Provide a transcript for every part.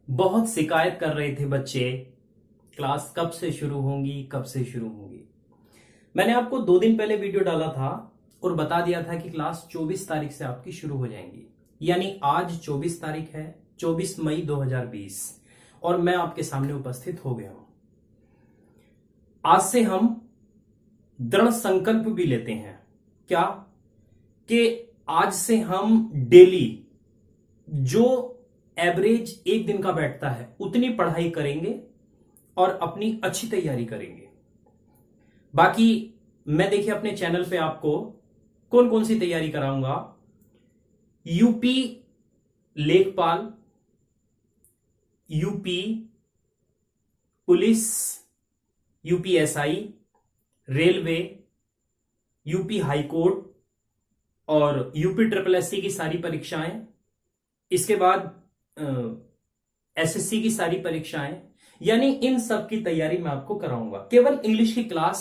बहुत शिकायत कर रहे थे बच्चे, क्लास कब से शुरू होंगी, कब से शुरू होंगी। मैंने आपको 2 दिन पहले वीडियो डाला था और बता दिया था कि क्लास 24 तारीख से आपकी शुरू हो जाएंगी। यानी आज 24 तारीख है, 24 मई 2020, और मैं आपके सामने उपस्थित हो गया हूं। आज से हम दृढ़ संकल्प भी लेते हैं क्या, कि आज से हम डेली जो एवरेज एक दिन का बैठता है उतनी पढ़ाई करेंगे और अपनी अच्छी तैयारी करेंगे। बाकी मैं देखिए अपने चैनल पे आपको कौन कौन सी तैयारी कराऊंगा। यूपी लेखपाल, UP police, UPSI, railway, UP high court और यूपी ट्रिपल एससी की सारी परीक्षाएं, इसके बाद एसएससी की सारी परीक्षाएं, यानी इन सब की तैयारी मैं आपको कराऊंगा। केवल इंग्लिश की क्लास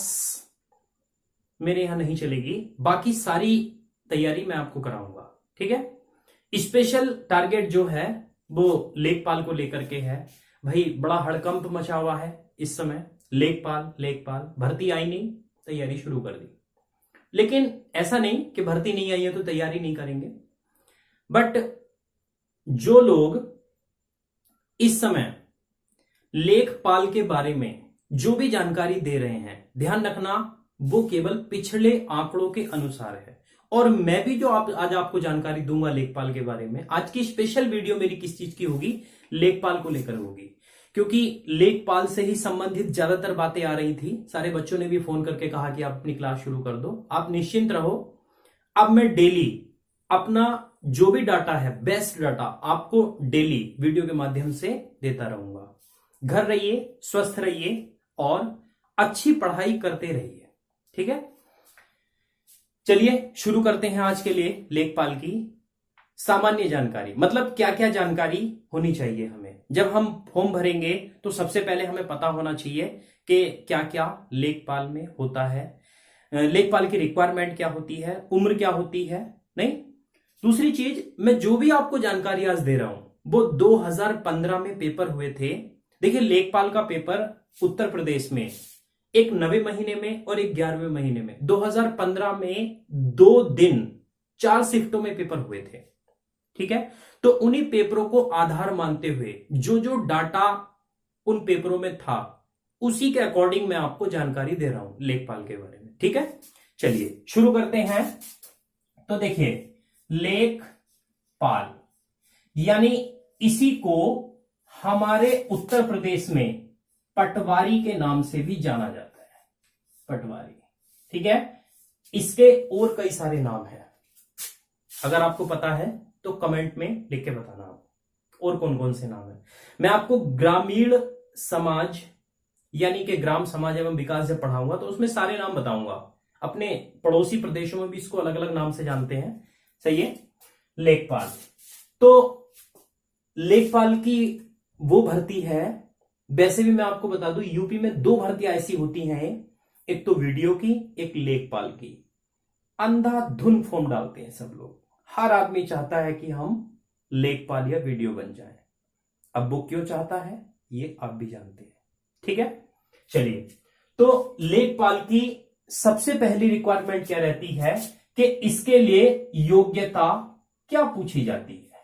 मेरे यहां नहीं चलेगी, बाकी सारी तैयारी मैं आपको कराऊंगा। ठीक है। स्पेशल टारगेट जो है वो लेखपाल को लेकर के है। भाई बड़ा हड़कंप मचा हुआ है इस समय, लेखपाल लेखपाल भर्ती आई नहीं, तैयारी शुरू कर दी। लेकिन ऐसा नहीं कि भर्ती नहीं आई है तो तैयारी नहीं करेंगे। बट जो लोग इस समय लेखपाल के बारे में जो भी जानकारी दे रहे हैं, ध्यान रखना वो केवल पिछले आंकड़ों के अनुसार है। और मैं भी जो आज आपको जानकारी दूंगा लेखपाल के बारे में, आज की स्पेशल वीडियो मेरी किस चीज की होगी, लेखपाल को लेकर होगी। क्योंकि लेखपाल से ही संबंधित ज्यादातर बातें आ रही थी। सारे बच्चों ने भी फोन करके कहा कि आप अपनी क्लास शुरू कर दो। आप निश्चिंत रहो, अब मैं डेली अपना जो भी डाटा है, बेस्ट डाटा आपको डेली वीडियो के माध्यम से देता रहूंगा। घर रहिए, स्वस्थ रहिए और अच्छी पढ़ाई करते रहिए। ठीक है, चलिए शुरू करते हैं आज के लिए लेखपाल की सामान्य जानकारी। मतलब क्या क्या जानकारी होनी चाहिए हमें। जब हम फॉर्म भरेंगे तो सबसे पहले हमें पता होना चाहिए कि क्या क्या लेखपाल में होता है, लेखपाल की रिक्वायरमेंट क्या होती है, उम्र क्या होती है। नहीं, दूसरी चीज, मैं जो भी आपको जानकारी आज दे रहा हूं वो 2015 में पेपर हुए थे। देखिए लेखपाल का पेपर उत्तर प्रदेश में एक 9वें महीने में और एक 11वें महीने में 2015 में 2 दिन 4 शिफ्टों में पेपर हुए थे। ठीक है, तो उन्हीं पेपरों को आधार मानते हुए जो जो डाटा उन पेपरों में था उसी के अकॉर्डिंग मैं आपको जानकारी दे रहा हूं लेखपाल के बारे में। ठीक है, चलिए शुरू करते हैं। तो देखिए लेखपाल यानी इसी को हमारे उत्तर प्रदेश में पटवारी के नाम से भी जाना जाता है, पटवारी। ठीक है, इसके और कई सारे नाम हैं, अगर आपको पता है तो कमेंट में लिख के बताना आप और कौन कौन से नाम है। मैं आपको ग्रामीण समाज यानी कि ग्राम समाज एवं विकास जब पढ़ाऊंगा तो उसमें सारे नाम बताऊंगा। अपने पड़ोसी प्रदेशों में भी इसको अलग अलग नाम से जानते हैं। सही है। लेखपाल, तो लेखपाल की वो भर्ती है। वैसे भी मैं आपको बता दूं यूपी में 2 भर्तियां ऐसी होती हैं, एक तो वीडियो की, एक लेखपाल की। अंधाधुन फॉर्म डालते हैं सब लोग, हर आदमी चाहता है कि हम लेखपाल या वीडियो बन जाएं। अब वो क्यों चाहता है ये आप भी जानते हैं। ठीक है, चलिए, तो लेखपाल की सबसे पहली रिक्वायरमेंट क्या रहती है कि इसके लिए योग्यता क्या पूछी जाती है।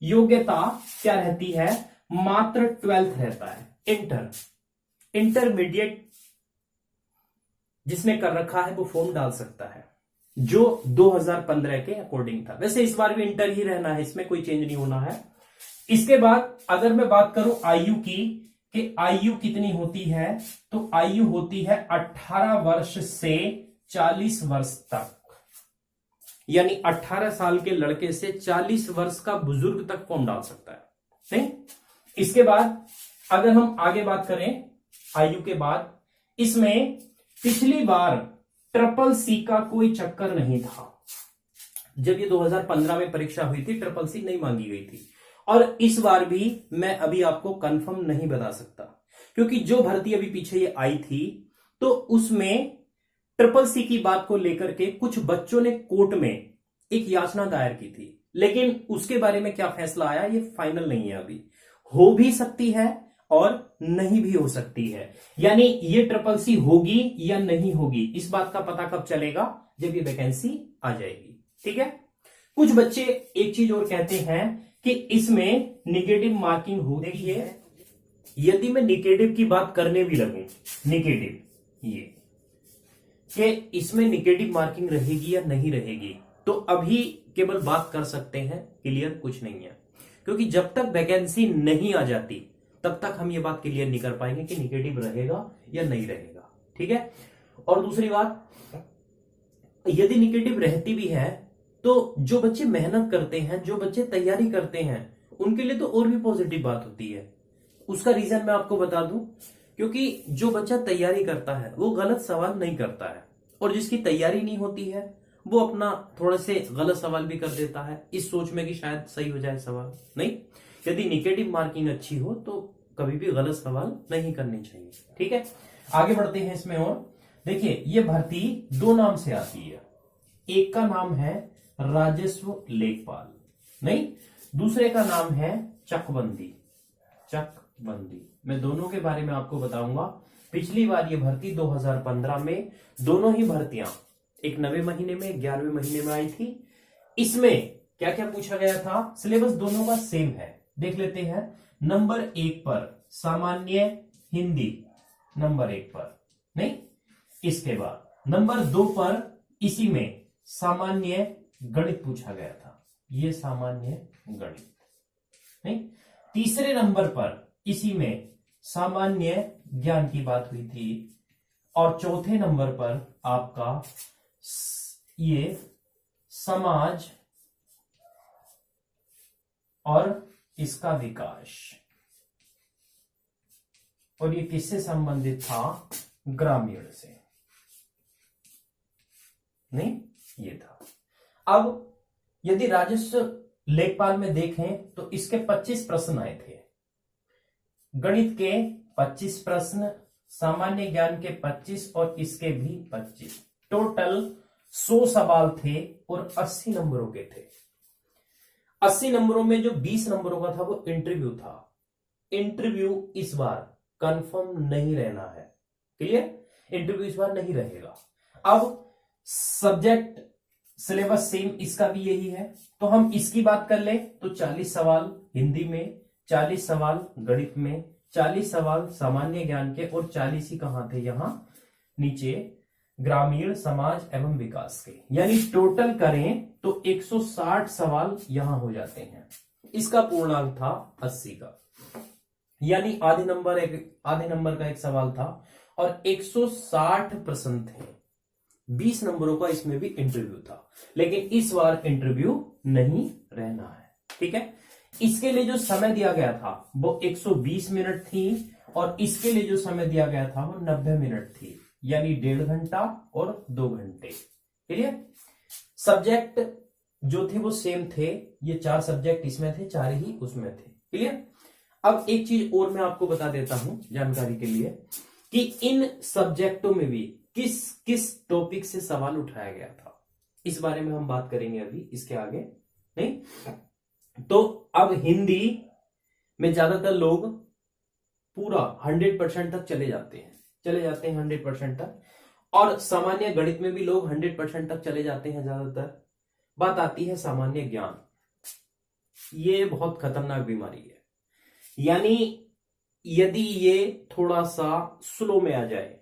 योग्यता क्या रहती है, मात्र 12th रहता है। इंटरमीडिएट जिसने कर रखा है वो फॉर्म डाल सकता है, जो 2015 के अकॉर्डिंग था। वैसे इस बार भी इंटर ही रहना है, इसमें कोई चेंज नहीं होना है। इसके बाद अगर मैं बात करूं आयु की, कि आयु कितनी होती है, तो आयु होती है 18 वर्ष से 40 वर्ष तक। यानी 18 साल के लड़के से 40 वर्ष का बुजुर्ग तक फॉर्म डाल सकता है। नहीं, इसके बाद अगर हम आगे बात करें आयु के बाद, इसमें पिछली बार ट्रिपल सी का कोई चक्कर नहीं था। जब ये 2015 में परीक्षा हुई थी ट्रिपल सी नहीं मांगी गई थी। और इस बार भी मैं अभी आपको कंफर्म नहीं बता सकता, क्योंकि जो भर्ती अभी पीछे ये आई थी तो उसमें ट्रिपल सी की बात को लेकर के कुछ बच्चों ने कोर्ट में एक याचना दायर की थी, लेकिन उसके बारे में क्या फैसला आया ये फाइनल नहीं है अभी। हो भी सकती है और नहीं भी हो सकती है। यानी ये ट्रिपल सी होगी या नहीं होगी, इस बात का पता कब चलेगा, जब ये वैकेंसी आ जाएगी। ठीक है। कुछ बच्चे एक चीज और कहते हैं कि इसमें निगेटिव मार्किंग होती है। यदि मैं निगेटिव की बात करने भी लगूं, निगेटिव ये कि इसमें निगेटिव मार्किंग रहेगी या नहीं रहेगी, तो अभी केवल बात कर सकते हैं, क्लियर कुछ नहीं है। क्योंकि जब तक वैकेंसी नहीं आ जाती तब तक हम ये बात क्लियर नहीं कर पाएंगे कि निगेटिव रहेगा या नहीं रहेगा। ठीक है। और दूसरी बात, यदि निगेटिव रहती भी है तो जो बच्चे मेहनत करते हैं, जो बच्चे तैयारी करते हैं, उनके लिए तो और भी पॉजिटिव बात होती है। उसका रीजन मैं आपको बता दूं, क्योंकि जो बच्चा तैयारी करता है वो गलत सवाल नहीं करता है, और जिसकी तैयारी नहीं होती है वो अपना थोड़े से गलत सवाल भी कर देता है, इस सोच में कि शायद सही हो जाए सवाल। नहीं, यदि निगेटिव मार्किंग अच्छी हो तो कभी भी गलत सवाल नहीं करने चाहिए। ठीक है। आगे बढ़ते हैं इसमें। और देखिए, ये भर्ती दो नाम से आती है। एक का नाम है राजस्व लेखपाल, नहीं, दूसरे का नाम है चकबंदी। चकबंदी, मैं दोनों के बारे में आपको बताऊंगा। पिछली बार ये भर्ती 2015 में दोनों ही भर्तियां, एक 9वें महीने में, 11वें महीने में आई थी। इसमें क्या क्या पूछा गया था, सिलेबस दोनों का सेम है, देख लेते हैं। नंबर 1 पर सामान्य हिंदी, नंबर 1 पर, नहीं, इसके बाद नंबर 2 पर इसी में सामान्य गणित पूछा गया था, ये सामान्य गणित, नहीं। तीसरे नंबर पर इसी में सामान्य ज्ञान की बात हुई थी, और चौथे नंबर पर आपका ये समाज और इसका विकास, और ये किससे संबंधित था, ग्रामीण से, नहीं, ये था। अब यदि राजस्व लेखपाल में देखें तो इसके 25 प्रश्न आए थे, गणित के 25 प्रश्न, सामान्य ज्ञान के 25 और इसके भी 25, टोटल 100 सवाल थे और 80 नंबरों के थे। 80 नंबरों में जो 20 नंबरों का था वो इंटरव्यू था। इंटरव्यू इस बार कंफर्म नहीं रहना है, क्लियर, इंटरव्यू इस बार नहीं रहेगा। अब सब्जेक्ट सिलेबस सेम इसका भी यही है, तो हम इसकी बात कर ले तो 40 सवाल हिंदी में, 40 सवाल गणित में, 40 सवाल सामान्य ज्ञान के, और 40 ही कहां थे, यहां नीचे, ग्रामीण, समाज एवं विकास के। यानी टोटल करें तो 160 सवाल यहां हो जाते हैं। इसका पूर्णांक था 80 का, यानी आधे नंबर का एक सवाल था, और 160 प्रश्न थे। 20 नंबरों का इसमें भी इंटरव्यू था, लेकिन इस बार इंटरव्यू नहीं रहना है। ठीक है। इसके लिए जो समय दिया गया था वो 120 मिनट थी, और इसके लिए जो समय दिया गया था वो 90 मिनट थी, यानी 1.5 घंटा और 2 घंटे। क्लियर। सब्जेक्ट जो थे वो सेम थे, ये 4 सब्जेक्ट इसमें थे, 4 ही उसमें थे। क्लियर। अब एक चीज और मैं आपको बता देता हूं जानकारी के लिए, कि इन सब्जेक्टों में भी किस किस टॉपिक से सवाल उठाया गया था, इस बारे में हम बात करेंगे अभी इसके आगे, नहीं। तो अब हिंदी में ज्यादातर लोग पूरा 100% तक चले जाते हैं 100% तक, और सामान्य गणित में भी लोग 100% तक चले जाते हैं ज्यादातर। बात आती है सामान्य ज्ञान, ये बहुत खतरनाक बीमारी है। यानी यदि ये थोड़ा सा स्लो में आ जाए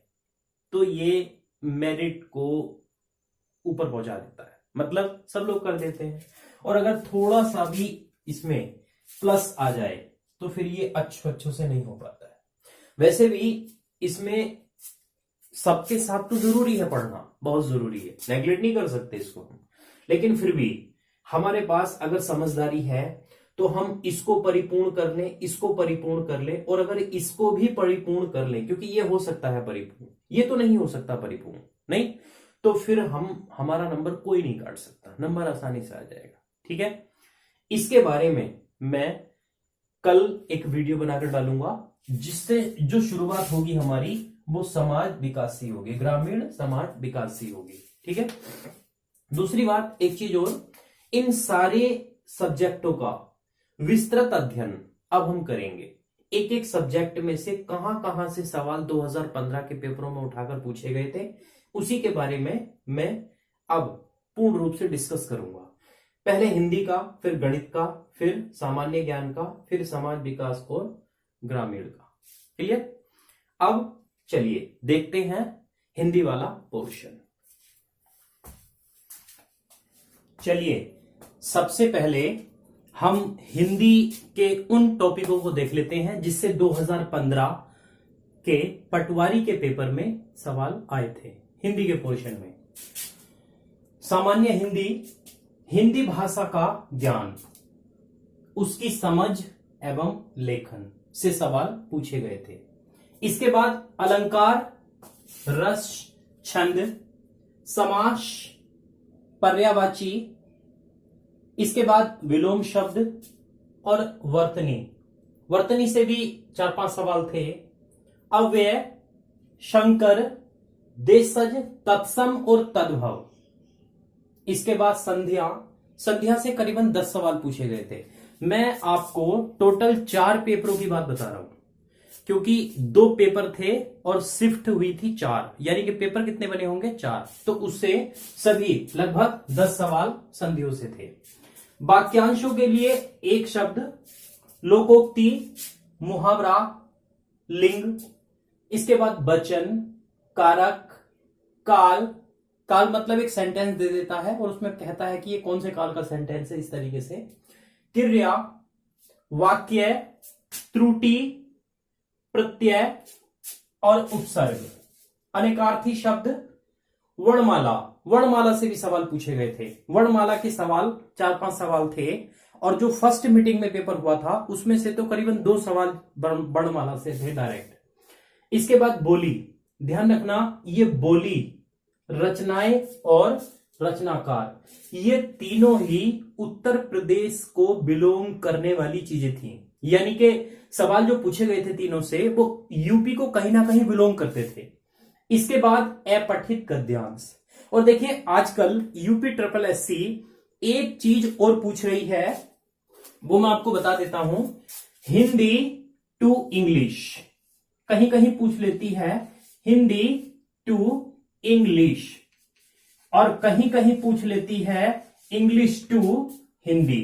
तो ये मेरिट को ऊपर पहुंचा देता है, मतलब सब लोग कर देते हैं, और अगर थोड़ा सा भी इसमें प्लस आ जाए तो फिर ये अच्छों से नहीं हो पाता है। वैसे भी इसमें सबके साथ तो जरूरी है पढ़ना, बहुत जरूरी है, नेगलेक्ट नहीं कर सकते इसको हम, लेकिन फिर भी हमारे पास अगर समझदारी है तो हम इसको परिपूर्ण कर लें, इसको परिपूर्ण कर लें, और अगर इसको भी परिपूर्ण कर लें, क्योंकि ये हो सकता है परिपूर्ण, ये तो नहीं हो सकता परिपूर्ण, नहीं, तो फिर हमारा नंबर कोई नहीं काट सकता, नंबर आसानी से आ जाएगा। ठीक है। इसके बारे में मैं कल एक वीडियो बनाकर डालूंगा, जिससे जो शुरुआत होगी हमारी वो समाज विकासी होगी, ग्रामीण समाज विकासी होगी। ठीक है। दूसरी बात, एक चीज और, इन सारे सब्जेक्टों का विस्तृत अध्ययन अब हम करेंगे एक एक सब्जेक्ट में से कहां कहां से सवाल 2015 के पेपरों में उठाकर पूछे गए थे, उसी के बारे में मैं अब पूर्ण रूप से डिस्कस करूंगा। पहले हिंदी का, फिर गणित का, फिर सामान्य ज्ञान का, फिर समाज विकास और ग्रामीण का। क्लियर? अब चलिए देखते हैं हिंदी वाला पोर्शन। चलिए सबसे पहले हम हिंदी के उन टॉपिकों को देख लेते हैं जिससे 2015 के पटवारी के पेपर में सवाल आए थे। हिंदी के पोर्शन में सामान्य हिंदी, हिंदी भाषा का ज्ञान, उसकी समझ एवं लेखन से सवाल पूछे गए थे। इसके बाद अलंकार, रस, छंद, समास, पर्यायवाची, इसके बाद विलोम शब्द और वर्तनी। वर्तनी से भी 4-5 सवाल थे। अव्यय, शंकर, देशज, तत्सम और तद्भव। इसके बाद संध्या, संध्या से करीबन 10 सवाल पूछे गए थे। मैं आपको टोटल 4 पेपरों की बात बता रहा हूं, क्योंकि 2 पेपर थे और शिफ्ट हुई थी 4, यानी कि पेपर कितने बने होंगे 4, तो उससे सभी लगभग 10 सवाल संधियों से थे। वाक्यांशों के लिए एक शब्द, लोकोक्ति, मुहावरा, लिंग, इसके बाद वचन, कारक, काल। काल मतलब एक सेंटेंस दे देता है और उसमें कहता है कि ये कौन से काल का सेंटेंस है, इस तरीके से। क्रिया, वाक्य, त्रुटि, प्रत्यय और उपसर्ग, अनेकार्थी शब्द, वर्णमाला। वर्णमाला से भी सवाल पूछे गए थे। वर्णमाला के सवाल 4-5 सवाल थे और जो फर्स्ट मीटिंग में पेपर हुआ था उसमें से तो करीबन 2 सवाल वर्णमाला से थे डायरेक्ट। इसके बाद बोली, ध्यान रखना ये बोली, रचनाएं और रचनाकार, ये तीनों ही उत्तर प्रदेश को बिलोंग करने वाली चीजें थी। यानी कि सवाल जो पूछे गए थे तीनों से वो यूपी को कहीं ना कहीं बिलोंग करते थे। इसके बाद अपठित गद्यांश। और देखिए आजकल यूपी SSS एक चीज और पूछ रही है, वो मैं आपको बता देता हूं। हिंदी टू इंग्लिश कहीं कहीं पूछ लेती है, हिंदी टू इंग्लिश, और कहीं कहीं पूछ लेती है इंग्लिश टू हिंदी।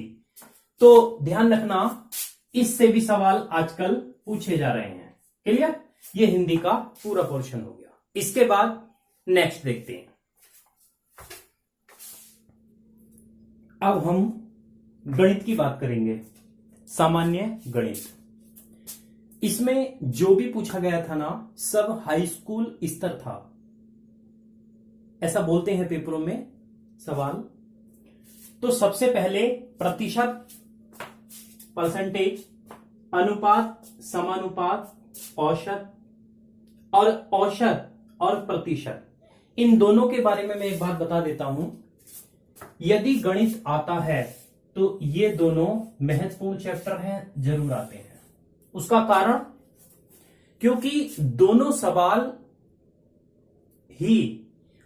तो ध्यान रखना, इससे भी सवाल आजकल पूछे जा रहे हैं। क्लियर? ये हिंदी का पूरा पोर्शन हो गया। इसके बाद नेक्स्ट देखते हैं। अब हम गणित की बात करेंगे, सामान्य गणित। इसमें जो भी पूछा गया था ना, सब हाई स्कूल स्तर था, ऐसा बोलते हैं पेपरों में सवाल। तो सबसे पहले प्रतिशत, परसेंटेज, अनुपात, समानुपात, औसत और प्रतिशत, इन दोनों के बारे में मैं एक बात बता देता हूं। यदि गणित आता है तो ये दोनों महत्वपूर्ण चैप्टर हैं, जरूर आते हैं। उसका कारण, क्योंकि दोनों सवाल ही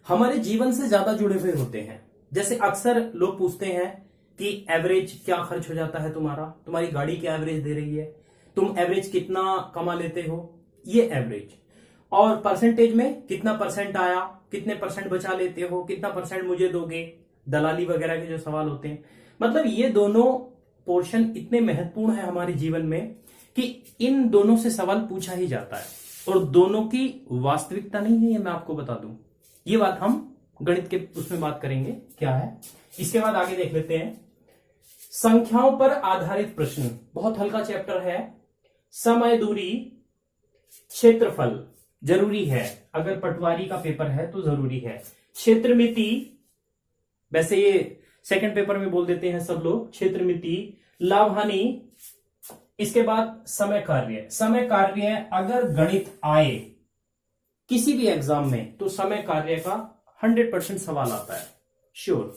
हमारे जीवन से ज्यादा जुड़े हुए होते हैं। जैसे अक्सर लोग पूछते हैं कि एवरेज क्या खर्च हो जाता है तुम्हारा, तुम्हारी गाड़ी क्या एवरेज दे रही है, तुम एवरेज कितना कमा लेते हो, ये एवरेज। और परसेंटेज में कितना परसेंट आया, कितने परसेंट बचा लेते हो, कितना परसेंट मुझे दोगे, दलाली वगैरह के जो सवाल होते हैं। मतलब ये दोनों पोर्शन इतने महत्वपूर्ण है हमारे जीवन में कि इन दोनों से सवाल पूछा ही जाता है, और दोनों की वास्तविकता नहीं है, ये मैं आपको बता दूं। ये बात हम गणित के उसमें बात करेंगे क्या है। इसके बाद आगे देख लेते हैं संख्याओं पर आधारित प्रश्न, बहुत हल्का चैप्टर है। समय, दूरी, क्षेत्रफल जरूरी है, अगर पटवारी का पेपर है तो जरूरी है। क्षेत्रमिति, वैसे ये सेकंड पेपर में बोल देते हैं सब लोग, क्षेत्रमिति, लाभ हानि। इसके बाद समय कार्य। समय कार्य अगर गणित आए किसी भी एग्जाम में तो समय कार्य का 100% सवाल आता है, श्योर।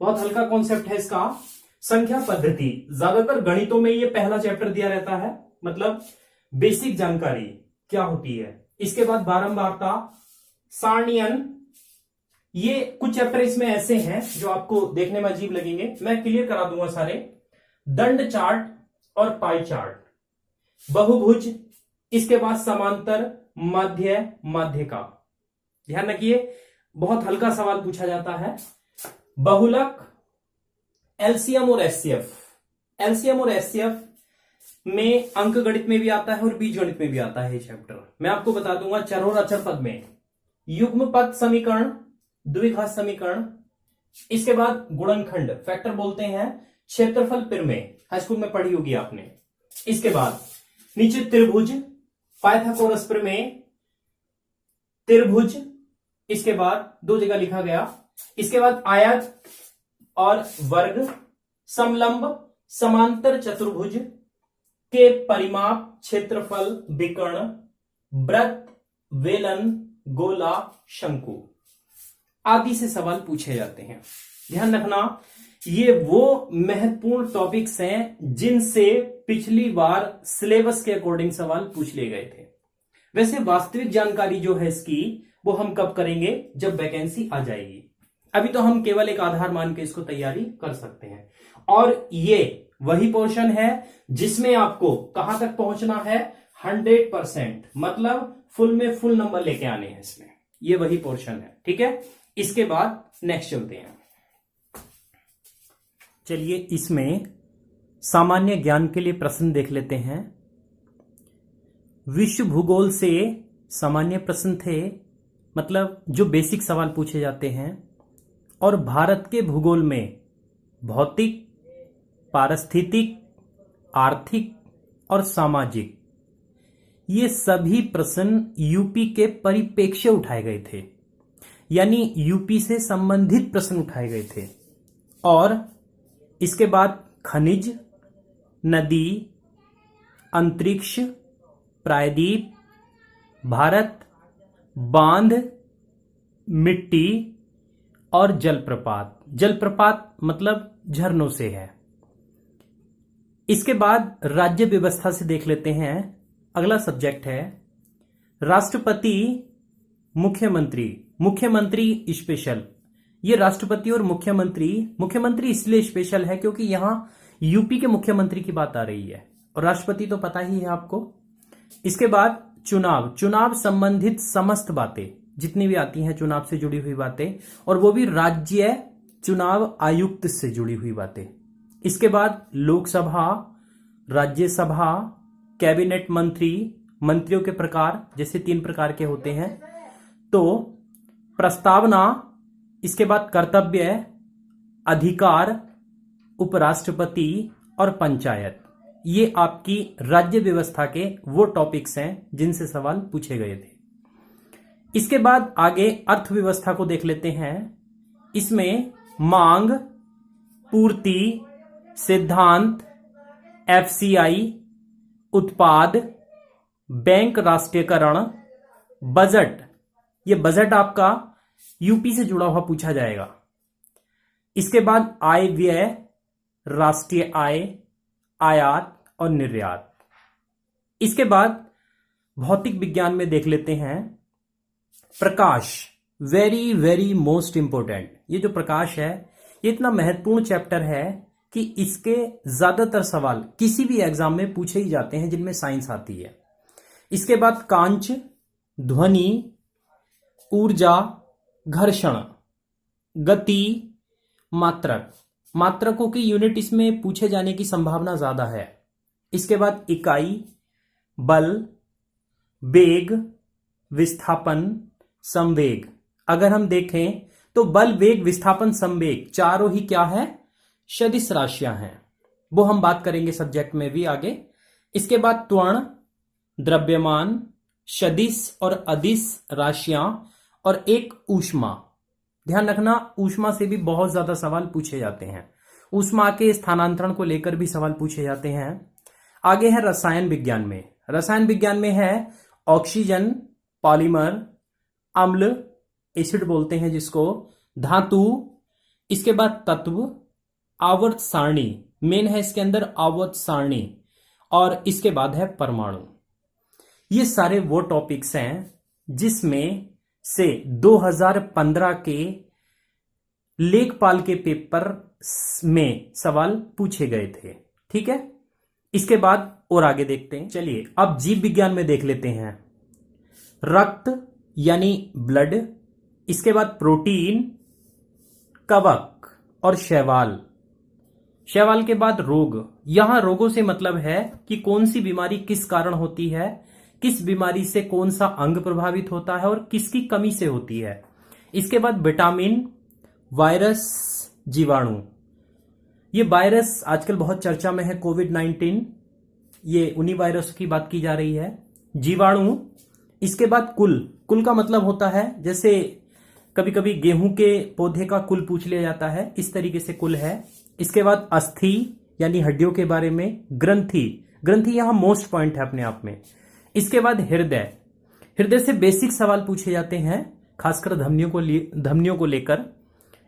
बहुत हल्का कॉन्सेप्ट है इसका। संख्या पद्धति, ज्यादातर गणितों में ये पहला चैप्टर दिया रहता है, मतलब बेसिक जानकारी क्या होती है। इसके बाद बारंबारता, सारणियन, ये कुछ चैप्टर इसमें ऐसे हैं जो आपको देखने में अजीब लगेंगे, मैं क्लियर करा दूंगा सारे। दंड चार्ट और पाई चार्ट, बहुभुज, इसके बाद समांतर, मध्य, मध्यिका। ध्यान रखिए, बहुत हल्का सवाल पूछा जाता है। बहुलक, एलसीएम और एचसीएफ। एलसीएम और एचसीएफ में अंक गणित में भी आता है और बीजगणित में भी आता है ये चैप्टर। मैं आपको बता दूंगा चर और अचर पद में युग्म पद समीकरण, द्विघात समीकरण, इसके बाद गुणनखंड, फैक्टर बोलते हैं, क्षेत्रफल प्रमेय, हाई स्कूल में पढ़ी होगी आपने। इसके बाद नीचे त्रिभुज, पाइथागोरस प्रमेय, त्रिभुज, इसके बाद दो जगह लिखा गया। इसके बाद आयत और वर्ग, समलंब, समांतर चतुर्भुज के परिमाप, क्षेत्रफल, विकर्ण, वृत्त, वेलन, गोला, शंकु आदि से सवाल पूछे जाते हैं। ध्यान रखना, ये वो महत्वपूर्ण टॉपिक्स हैं जिनसे पिछली बार सिलेबस के अकॉर्डिंग सवाल पूछ लिए गए थे। वैसे वास्तविक जानकारी जो है इसकी वो हम कब करेंगे, जब वैकेंसी आ जाएगी। अभी तो हम केवल एक आधार मान के इसको तैयारी कर सकते हैं। और ये वही पोर्शन है जिसमें आपको कहां तक पहुंचना है, 100%, मतलब फुल में फुल नंबर लेके आने हैं इसमें। ये वही पोर्शन है, ठीक है। इसके बाद नेक्स्ट चलते हैं। चलिए इसमें सामान्य ज्ञान के लिए प्रश्न देख लेते हैं। विश्व भूगोल से सामान्य प्रश्न थे, मतलब जो बेसिक सवाल पूछे जाते हैं। और भारत के भूगोल में भौतिक, पारिस्थितिक, आर्थिक और सामाजिक, ये सभी प्रश्न यूपी के परिप्रेक्ष्य उठाए गए थे, यानी यूपी से संबंधित प्रश्न उठाए गए थे। और इसके बाद खनिज, नदी, अंतरिक्ष, प्रायद्वीप, भारत, बांध, मिट्टी और जलप्रपात। जलप्रपात मतलब झरनों से है। इसके बाद राज्य व्यवस्था से देख लेते हैं। अगला सब्जेक्ट है राष्ट्रपति, मुख्यमंत्री। मुख्यमंत्री स्पेशल, ये राष्ट्रपति और मुख्यमंत्री इसलिए स्पेशल है क्योंकि यहां यूपी के मुख्यमंत्री की बात आ रही है, और राष्ट्रपति तो पता ही है आपको। इसके बाद चुनाव संबंधित समस्त बातें जितनी भी आती हैं, चुनाव से जुड़ी हुई बातें, और वो भी राज्य चुनाव आयुक्त से जुड़ी हुई बातें। इसके बाद लोकसभा, राज्यसभा, कैबिनेट मंत्री, मंत्रियों के प्रकार, जैसे 3 प्रकार के होते हैं, तो प्रस्तावना, इसके बाद कर्तव्य, अधिकार, उपराष्ट्रपति और पंचायत। ये आपकी राज्य व्यवस्था के वो टॉपिक्स हैं जिनसे सवाल पूछे गए थे। इसके बाद आगे अर्थव्यवस्था को देख लेते हैं। इसमें मांग, पूर्ति, सिद्धांत, एफसीआई, उत्पाद, बैंक राष्ट्रीयकरण, बजट। ये बजट आपका यूपी से जुड़ा हुआ पूछा जाएगा। इसके बाद आय व्यय, राष्ट्रीय आय, आयात और निर्यात। इसके बाद भौतिक विज्ञान में देख लेते हैं Prakash. Very very most important. ये जो प्रकाश है ये इतना महत्वपूर्ण चैप्टर है कि इसके ज्यादातर सवाल किसी भी एग्जाम में पूछे ही जाते हैं जिनमें साइंस आती है। इसके बाद कांच, ध्वनि, ऊर्जा, घर्षण, गति, मात्रक। मात्रकों की यूनिट इसमें पूछे जाने की संभावना ज्यादा है। इसके बाद इकाई, बल, वेग, विस्थापन, संवेग। अगर हम देखें तो बल, वेग, विस्थापन, संवेग चारों ही क्या है, सदिश राशियां हैं। वो हम बात करेंगे सब्जेक्ट में भी आगे। इसके बाद त्वरण, द्रव्यमान, सदिश और अदिश राशियां, और एक ऊष्मा। ध्यान रखना, ऊष्मा से भी बहुत ज्यादा सवाल पूछे जाते हैं। ऊष्मा के स्थानांतरण को लेकर भी सवाल पूछे जाते हैं। आगे है रसायन विज्ञान में। रसायन विज्ञान में है ऑक्सीजन, पॉलीमर, अम्ल, एसिड बोलते हैं जिसको, धातु, इसके बाद तत्व, आवर्त सारणी, मेन है इसके अंदर आवर्त सारणी, और इसके बाद है परमाणु। ये सारे वो टॉपिक्स हैं जिसमें से 2015 के लेखपाल के पेपर में सवाल पूछे गए थे। ठीक है। इसके बाद और आगे देखते हैं। चलिए अब जीव विज्ञान में देख लेते हैं। रक्त यानी ब्लड, इसके बाद प्रोटीन, कवक और शैवाल। शैवाल के बाद रोग। यहां रोगों से मतलब है कि कौन सी बीमारी किस कारण होती है, किस बीमारी से कौन सा अंग प्रभावित होता है और किसकी कमी से होती है। इसके बाद विटामिन, वायरस, जीवाणु। ये वायरस आजकल बहुत चर्चा में है, कोविड-19, ये उन्हीं वायरस की बात की जा रही है। जीवाणु, इसके बाद कुल का मतलब होता है, जैसे कभी कभी गेहूं के पौधे का कुल पूछ लिया जाता है, इस तरीके से कुल है। इसके बाद अस्थि यानी हड्डियों के बारे में। ग्रंथि यहां मोस्ट पॉइंट है अपने आप में। इसके बाद हृदय से बेसिक सवाल पूछे जाते हैं, खासकर धमनियों को लेकर।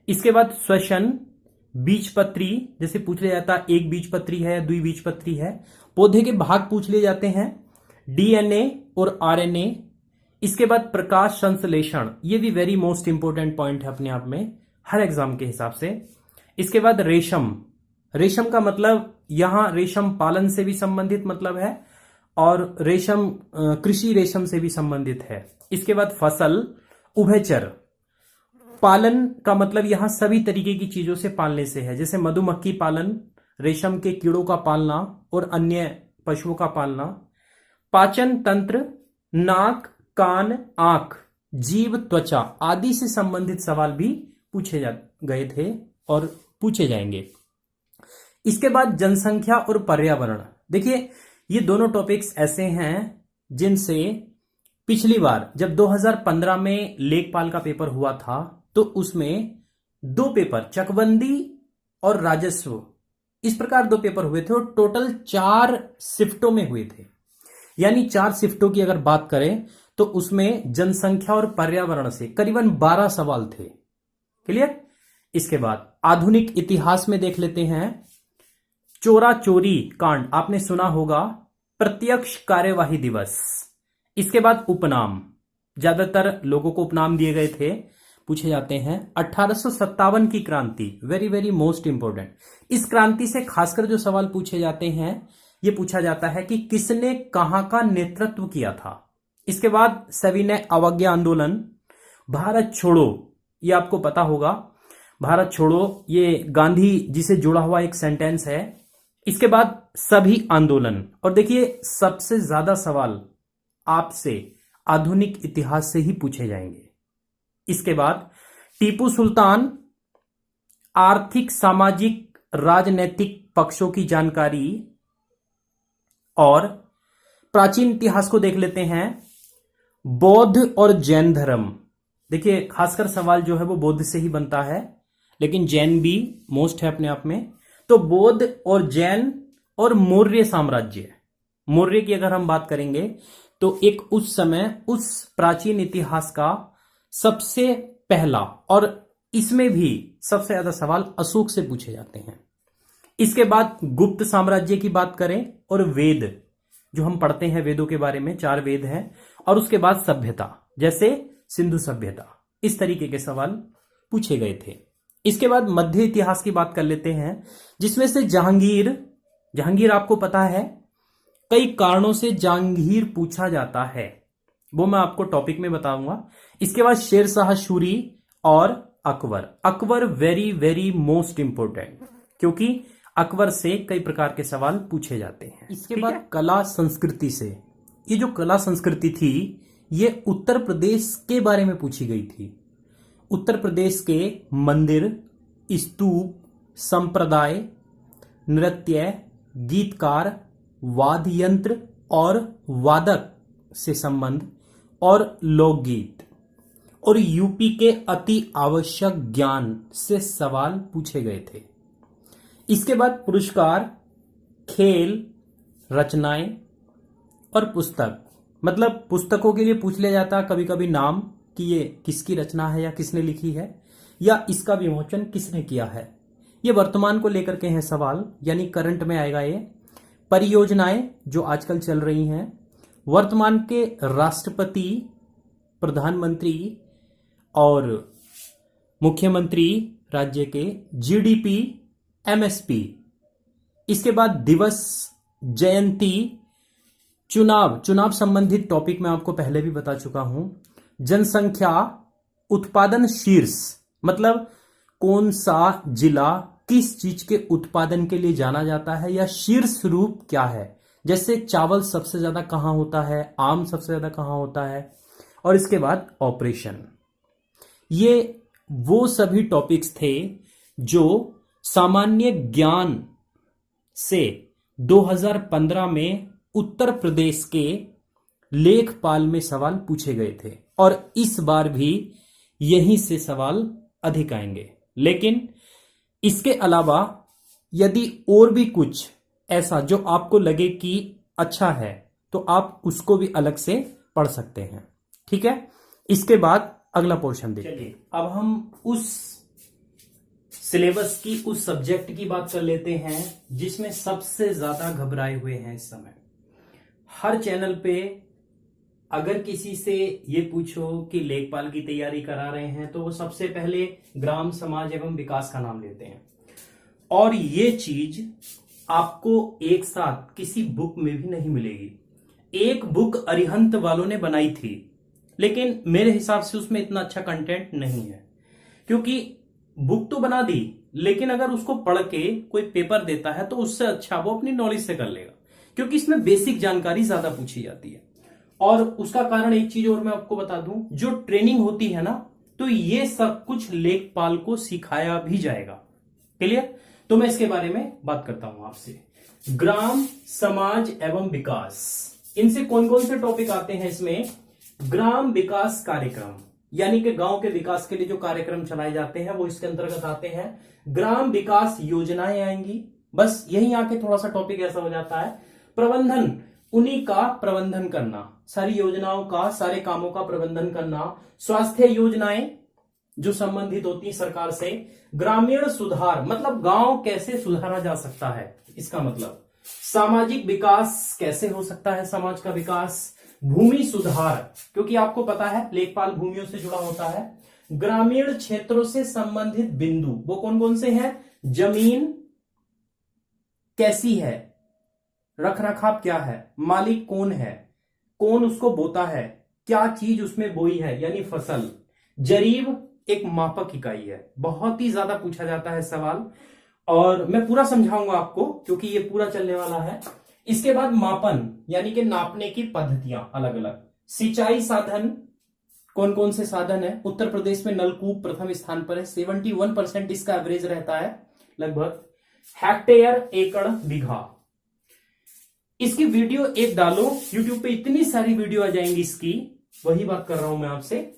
इसके बाद श्वसन, बीजपत्री, जैसे पूछ लिया जाता है एक बीजपत्री है, द्विबीजपत्री है। पौधे के भाग पूछ लिए जाते हैं, डीएनए और आरएनए। इसके बाद प्रकाश संश्लेषण, ये भी वेरी मोस्ट इंपोर्टेंट पॉइंट है अपने आप में हर एग्जाम के हिसाब से। इसके बाद रेशम का मतलब यहां रेशम पालन से भी संबंधित मतलब है और रेशम कृषि रेशम से भी संबंधित है। इसके बाद फसल, उभयचर। पालन का मतलब यहां सभी तरीके की चीजों से पालने से है, जैसे मधुमक्खी पालन, रेशम के कीड़ों का पालना और अन्य पशुओं का पालना। पाचन तंत्र, नाक, कान, आंख, जीव, त्वचा आदि से संबंधित सवाल भी पूछे गए थे और पूछे जाएंगे। इसके बाद जनसंख्या और पर्यावरण। देखिए ये दोनों टॉपिक्स ऐसे हैं जिनसे पिछली बार जब 2015 में लेखपाल का पेपर हुआ था तो उसमें दो पेपर, चकबंदी और राजस्व, इस प्रकार दो पेपर हुए थे और टोटल 4 शिफ्टों में हुए थे। यानी 4 शिफ्टों की अगर बात करें तो उसमें जनसंख्या और पर्यावरण से करीबन 12 सवाल थे। क्लियर। इसके बाद आधुनिक इतिहास में देख लेते हैं। चोरा चोरी कांड आपने सुना होगा, प्रत्यक्ष कार्यवाही दिवस। इसके बाद उपनाम, ज्यादातर लोगों को उपनाम दिए गए थे, पूछे जाते हैं। 1857 की क्रांति, वेरी वेरी मोस्ट इंपोर्टेंट। इस क्रांति से खासकर जो सवाल पूछे जाते हैं, यह पूछा जाता है कि किसने कहां का नेतृत्व किया था। इसके बाद सविनय अवज्ञा आंदोलन, भारत छोड़ो, यह आपको पता होगा, भारत छोड़ो ये गांधी जी से जुड़ा हुआ एक सेंटेंस है। इसके बाद सभी आंदोलन। और देखिए सबसे ज्यादा सवाल आपसे आधुनिक इतिहास से ही पूछे जाएंगे। इसके बाद टीपू सुल्तान, आर्थिक, सामाजिक, राजनैतिक पक्षों की जानकारी। और प्राचीन इतिहास को देख लेते हैं। बौद्ध और जैन धर्म, देखिए खासकर सवाल जो है वो बौद्ध से ही बनता है, लेकिन जैन भी मोस्ट है अपने आप में। तो बौद्ध और जैन और मौर्य साम्राज्य। मौर्य की अगर हम बात करेंगे तो एक उस समय उस प्राचीन इतिहास का सबसे पहला, और इसमें भी सबसे ज्यादा सवाल अशोक से पूछे जाते हैं। इसके बाद गुप्त साम्राज्य की बात करें और वेद जो हम पढ़ते हैं, वेदों के बारे में 4 वेद हैं। और उसके बाद सभ्यता, जैसे सिंधु सभ्यता, इस तरीके के सवाल पूछे गए थे। इसके बाद मध्य इतिहास की बात कर लेते हैं, जिसमें से जहांगीर आपको पता है, कई कारणों से जहांगीर पूछा जाता है, वो मैं आपको टॉपिक में बताऊंगा। इसके बाद शेरशाह सूरी और Akbar very very most important, क्योंकि अकबर से कई प्रकार के सवाल पूछे जाते हैं। इसके बाद कला संस्कृति से, ये जो कला संस्कृति थी ये उत्तर प्रदेश के बारे में पूछी गई थी। उत्तर प्रदेश के मंदिर, स्तूप, संप्रदाय, नृत्य, गीतकार, वाद्य यंत्र और वादक से संबंध और लोकगीत। और यूपी के अति आवश्यक ज्ञान से सवाल पूछे गए थे। इसके बाद पुरस्कार, खेल, रचनाएं और पुस्तक, मतलब पुस्तकों के लिए पूछ लिया जाता कभी कभी नाम कि ये किसकी रचना है या किसने लिखी है या इसका विमोचन किसने किया है। ये वर्तमान को लेकर के हैं सवाल, यानी करंट में आएगा ये। परियोजनाएं जो आजकल चल रही हैं, वर्तमान के राष्ट्रपति, प्रधानमंत्री और मुख्यमंत्री राज्य के, जीडीपी, एमएसपी। इसके बाद दिवस जयंती, चुनाव संबंधित टॉपिक मैं आपको पहले भी बता चुका हूं। जनसंख्या, उत्पादन शीर्ष, मतलब कौन सा जिला किस चीज के उत्पादन के लिए जाना जाता है या शीर्ष रूप क्या है, जैसे चावल सबसे ज्यादा कहां होता है, आम सबसे ज्यादा कहां होता है। और इसके बाद ऑपरेशन। ये वो सभी टॉपिक्स थे जो सामान्य ज्ञान से 2015 में उत्तर प्रदेश के लेखपाल में सवाल पूछे गए थे और इस बार भी यहीं से सवाल अधिक आएंगे। लेकिन इसके अलावा यदि और भी कुछ ऐसा जो आपको लगे कि अच्छा है तो आप उसको भी अलग से पढ़ सकते हैं, ठीक है। इसके बाद अगला पोर्शन देखिए। चलिए अब हम उस सिलेबस की, उस सब्जेक्ट की बात कर लेते हैं जिसमें सबसे ज्यादा घबराए हुए हैं इस समय। हर चैनल पे अगर किसी से ये पूछो कि लेखपाल की तैयारी करा रहे हैं तो वो सबसे पहले ग्राम समाज एवं विकास का नाम लेते हैं। और ये चीज आपको एक साथ किसी बुक में भी नहीं मिलेगी। एक बुक अरिहंत वालों ने बनाई थी, लेकिन मेरे हिसाब से उसमें इतना अच्छा कंटेंट नहीं है, क्योंकि बुक तो बना दी लेकिन अगर उसको पढ़ के कोई पेपर देता है तो उससे अच्छा वो अपनी नॉलेज से कर लेगा, क्योंकि इसमें बेसिक जानकारी ज्यादा पूछी जाती है। और उसका कारण एक चीज और मैं आपको बता दूं, जो ट्रेनिंग होती है ना, तो ये सब कुछ लेखपाल को सिखाया भी जाएगा। क्लियर? तो मैं इसके बारे में बात करता हूं आपसे। ग्राम समाज एवं विकास, इनसे कौन कौन से टॉपिक आते हैं इसमें? ग्राम विकास कार्यक्रम, यानी कि गांव के विकास के लिए जो कार्यक्रम चलाए जाते हैं वो इसके अंतर्गत आते हैं। ग्राम विकास योजनाएं आएंगी, बस यही आके थोड़ा सा टॉपिक ऐसा हो जाता है। प्रबंधन, उन्हीं का प्रबंधन करना, सारी योजनाओं का, सारे कामों का प्रबंधन करना। स्वास्थ्य योजनाएं जो संबंधित होती है सरकार से। ग्रामीण सुधार, मतलब गांव कैसे सुधारा जा सकता है, इसका मतलब। सामाजिक विकास, कैसे हो सकता है समाज का विकास। भूमि सुधार, क्योंकि आपको पता है लेखपाल भूमियों से जुड़ा होता है। ग्रामीण क्षेत्रों से संबंधित बिंदु, वो कौन कौन से हैं? जमीन कैसी है, रख रखाव क्या है, मालिक कौन है, कौन उसको बोता है, क्या चीज उसमें बोई है यानी फसल। जरीब एक मापक इकाई है, बहुत ही ज्यादा पूछा जाता है सवाल, और मैं पूरा समझाऊंगा आपको क्योंकि ये पूरा चलने वाला है। इसके बाद मापन, यानी कि नापने की पद्धतियां अलग अलग। सिंचाई साधन, कौन कौन से साधन है? उत्तर प्रदेश में नलकूप प्रथम स्थान पर है, 71% इसका एवरेज रहता है लगभग। हेक्टेयर, एकड़, बीघा। इसकी वीडियो एक डालो यूट्यूब पे, इतनी सारी वीडियो आ जाएंगी इसकी, वही बात कर रहा हूं मैं आपसे,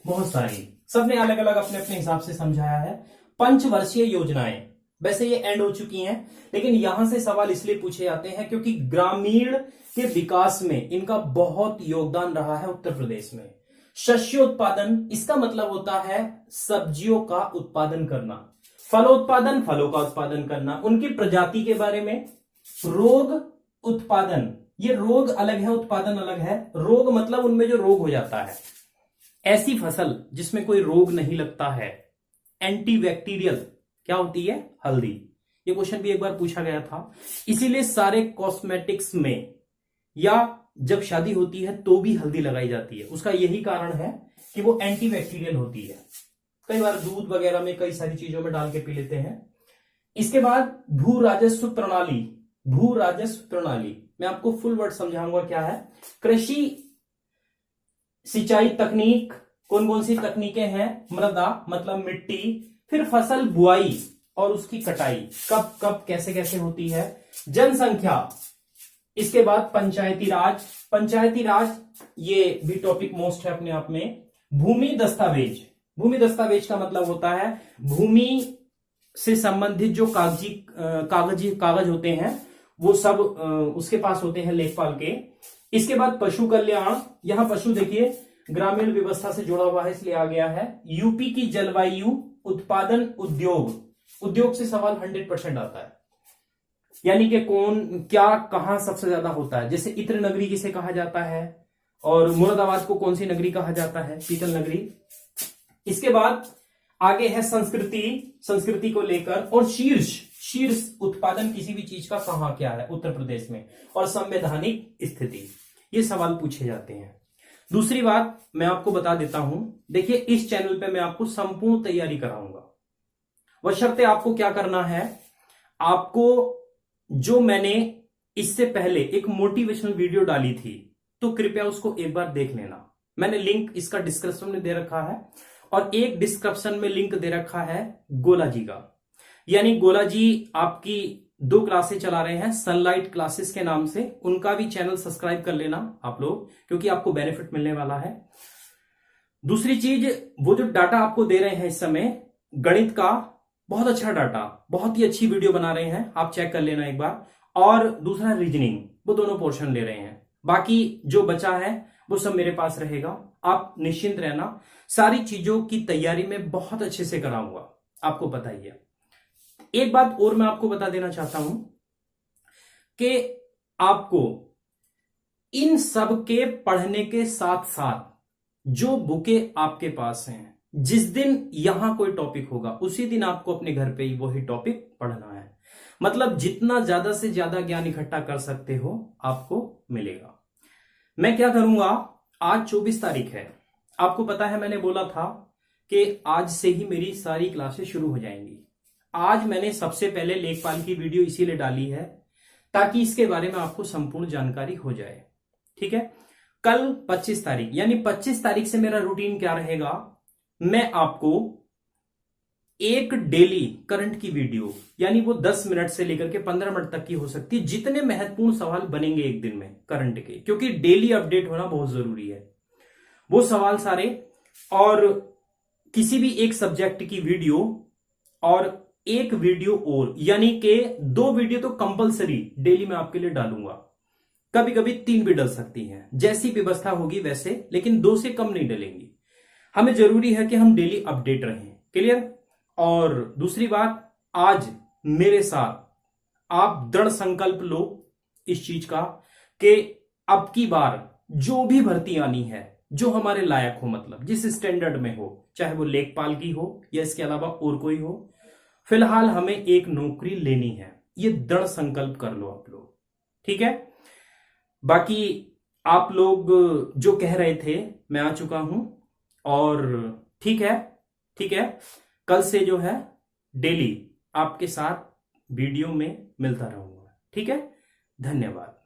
बहुत सारी, सबने अलग अलग अपने अपने हिसाब से समझाया है। पंचवर्षीय योजनाएं, वैसे ये एंड हो चुकी हैं, लेकिन यहां से सवाल इसलिए पूछे जाते हैं क्योंकि ग्रामीण के विकास में इनका बहुत योगदान रहा है उत्तर प्रदेश में। शस्योत्पादन, इसका मतलब होता है सब्जियों का उत्पादन करना। फलोत्पादन, फलों का उत्पादन करना, उनकी प्रजाति के बारे में। रोग उत्पादन, ये रोग अलग है, उत्पादन अलग है। रोग मतलब उनमें जो रोग हो जाता है, ऐसी फसल जिसमें कोई रोग नहीं लगता है। एंटीबैक्टीरियल क्या होती है? हल्दी। ये क्वेश्चन भी एक बार पूछा गया था, इसीलिए सारे कॉस्मेटिक्स में या जब शादी होती है तो भी हल्दी लगाई जाती है। उसका यही कारण है कि वो एंटीबैक्टीरियल होती है। कई बार दूध वगैरह में, कई सारी चीजों में डाल के पी लेते हैं। इसके बाद भू राजस्व प्रणाली, भू राजस्व प्रणाली मैं आपको फुल वर्ड समझाऊंगा क्या है। कृषि सिंचाई तकनीक, कौन कौन सी तकनीकें हैं? मृदा मतलब मिट्टी, फिर फसल बुआई और उसकी कटाई कब कब कैसे कैसे होती है। जनसंख्या, इसके बाद पंचायती राज, पंचायती राज ये भी टॉपिक मोस्ट है अपने आप में। भूमि दस्तावेज, भूमि दस्तावेज का मतलब होता है भूमि से संबंधित जो कागज होते हैं वो सब उसके पास होते हैं लेखपाल के। इसके बाद पशु कल्याण, यहां पशु देखिए ग्रामीण व्यवस्था से जुड़ा हुआ है इसलिए आ गया है। यूपी की जलवायु, उत्पादन, उद्योग, उद्योग से सवाल 100% आता है, यानी कि कौन क्या कहां सबसे ज्यादा होता है। जैसे इत्र नगरी किसे कहा जाता है, और मुरादाबाद को कौन सी नगरी कहा जाता है? पीतल नगरी। इसके बाद आगे है संस्कृति, संस्कृति को लेकर, और शीर्ष, शीर्ष उत्पादन किसी भी चीज का कहां क्या है, उत्तर प्रदेश में, और संवैधानिक स्थिति, ये सवाल पूछे जाते हैं। दूसरी बात मैं आपको बता देता हूं, देखिए इस चैनल पे मैं आपको संपूर्ण तैयारी कराऊंगा, बशर्ते आपको क्या करना है, आपको जो मैंने इससे पहले एक मोटिवेशनल वीडियो डाली थी तो कृपया उसको एक बार देख लेना। मैंने लिंक इसका डिस्क्रिप्शन में दे रखा है, और एक डिस्क्रिप्शन में लिंक दे रखा है गोला जी का, यानी गोला जी आपकी 2 क्लासेस चला रहे हैं सनलाइट क्लासेस के नाम से, उनका भी चैनल सब्सक्राइब कर लेना आप लोग, क्योंकि आपको बेनिफिट मिलने वाला है। दूसरी चीज, वो जो डाटा आपको दे रहे हैं इस समय गणित का, बहुत अच्छा डाटा, बहुत ही अच्छी वीडियो बना रहे हैं, आप चेक कर लेना एक बार। और दूसरा रीजनिंग, वो दोनों पोर्शन ले रहे हैं, बाकी जो बचा है वो सब मेरे पास रहेगा, आप निश्चिंत रहना। सारी चीजों की तैयारी में बहुत अच्छे से कराऊंगा, आपको पता ही है। एक बात और मैं आपको बता देना चाहता हूं कि आपको इन सब के पढ़ने के साथ साथ जो बुकें आपके पास हैं, जिस दिन यहां कोई टॉपिक होगा उसी दिन आपको अपने घर पे ही वही टॉपिक पढ़ना है। मतलब जितना ज्यादा से ज्यादा ज्ञान इकट्ठा कर सकते हो आपको मिलेगा। मैं क्या करूंगा, आज 24 तारीख है, आपको पता है मैंने बोला था कि आज से ही मेरी सारी क्लासेस शुरू हो जाएंगी। आज मैंने सबसे पहले लेखपाल की वीडियो इसीलिए डाली है ताकि इसके बारे में आपको संपूर्ण जानकारी हो जाए, ठीक है। कल 25 तारीख, यानी 25 तारीख से मेरा रूटीन क्या रहेगा, मैं आपको एक डेली करंट की वीडियो, यानी वो 10 मिनट से लेकर के 15 मिनट तक की हो सकती है, जितने महत्वपूर्ण सवाल बनेंगे एक दिन में करंट के, क्योंकि डेली अपडेट होना बहुत जरूरी है, वो सवाल सारे, और किसी भी एक सब्जेक्ट की वीडियो और एक वीडियो और, यानी कि 2 वीडियो तो कंपलसरी डेली मैं आपके लिए डालूंगा, कभी कभी 3 भी डल सकती हैं, जैसी व्यवस्था होगी वैसे, लेकिन 2 से कम नहीं डलेंगी। हमें जरूरी है कि हम डेली अपडेट रहें, क्लियर। और दूसरी बात, आज मेरे साथ आप दृढ़ संकल्प लो इस चीज का कि अब की बार जो भी भर्ती आनी है, जो हमारे लायक हो, मतलब जिस स्टैंडर्ड में हो, चाहे वो लेखपाल की हो या इसके अलावा और कोई हो, फिलहाल हमें एक नौकरी लेनी है, ये दृढ़ संकल्प कर लो आप लोग, ठीक है। बाकी आप लोग जो कह रहे थे मैं आ चुका हूं, और ठीक है, ठीक है, कल से जो है डेली आपके साथ वीडियो में मिलता रहूंगा, ठीक है। धन्यवाद।